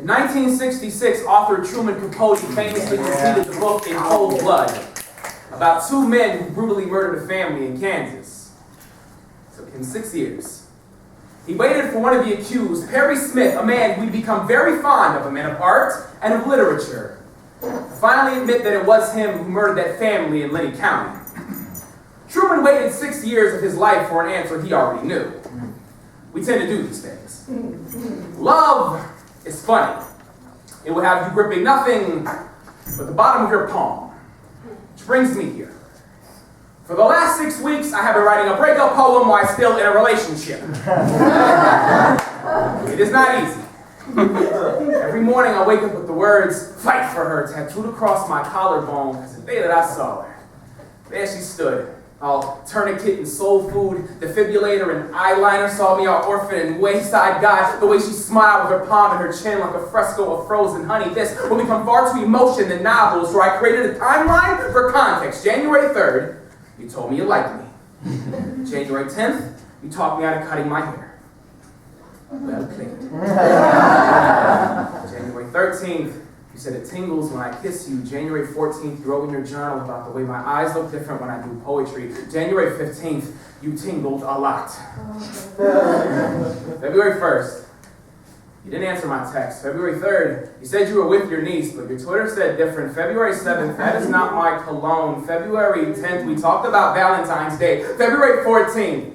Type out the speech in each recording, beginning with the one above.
In 1966, author Truman Capote famously completed the book In Cold Blood, about two men who brutally murdered a family in Kansas. It took him 6 years. He waited for one of the accused, Perry Smith, a man who'd become very fond of, a man of art and of literature, to finally admit that it was him who murdered that family in Lenny County. Truman waited 6 years of his life for an answer he already knew. We tend to do these things. Love is funny. It will have you gripping nothing but the bottom of your palm. Which brings me here. For the last 6 weeks, I have been writing a breakup poem while still in a relationship. It is not easy. Every morning I wake up with the words, "Fight for her," tattooed across my collarbone, because the day that I saw her, there she stood, all tourniquet and soul food, defibrillator and eyeliner, saw me all orphan and wayside guy. The way she smiled with her palm and her chin like a fresco of frozen honey. This will become far too emotion than novels, where I created a timeline for context. January 3rd, you told me you liked me. January 10th, you talked me out of cutting my hair. Well played. January 13th, you said it tingles when I kiss you. January 14th, you wrote in your journal about the way my eyes look different when I do poetry. January 15th, you tingled a lot. February 1st, you didn't answer my text. February 3rd, you said you were with your niece, but your Twitter said different. February 7th, that is not my cologne. February 10th, we talked about Valentine's Day. February 14th,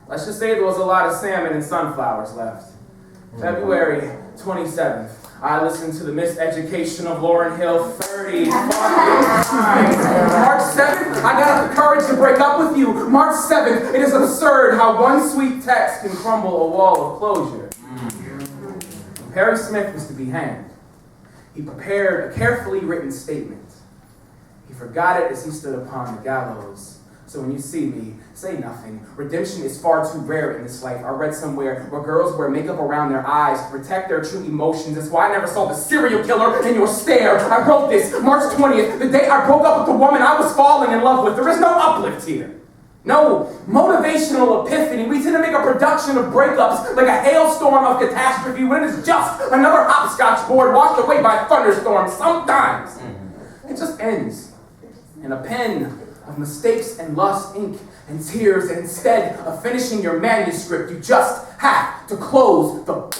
let's just say there was a lot of salmon and sunflowers left. February 27th, I listened to the miseducation of Lauryn Hill 30 times. March 7th, I got the courage to break up with you. March 7th, it is absurd how one sweet text can crumble a wall of closure. When Perry Smith was to be hanged, he prepared a carefully written statement. He forgot it as he stood upon the gallows. So when you see me, say nothing. Redemption is far too rare in this life. I read somewhere where girls wear makeup around their eyes to protect their true emotions. That's why I never saw the serial killer in your stare. I wrote this March 20th, the day I broke up with the woman I was falling in love with. There is no uplift here. No motivational epiphany. We tend to make a production of breakups like a hailstorm of catastrophe when it is just another hopscotch board washed away by a thunderstorm. Sometimes it just ends in a pen of mistakes and lust, ink and tears, and instead of finishing your manuscript, you just have to close the book.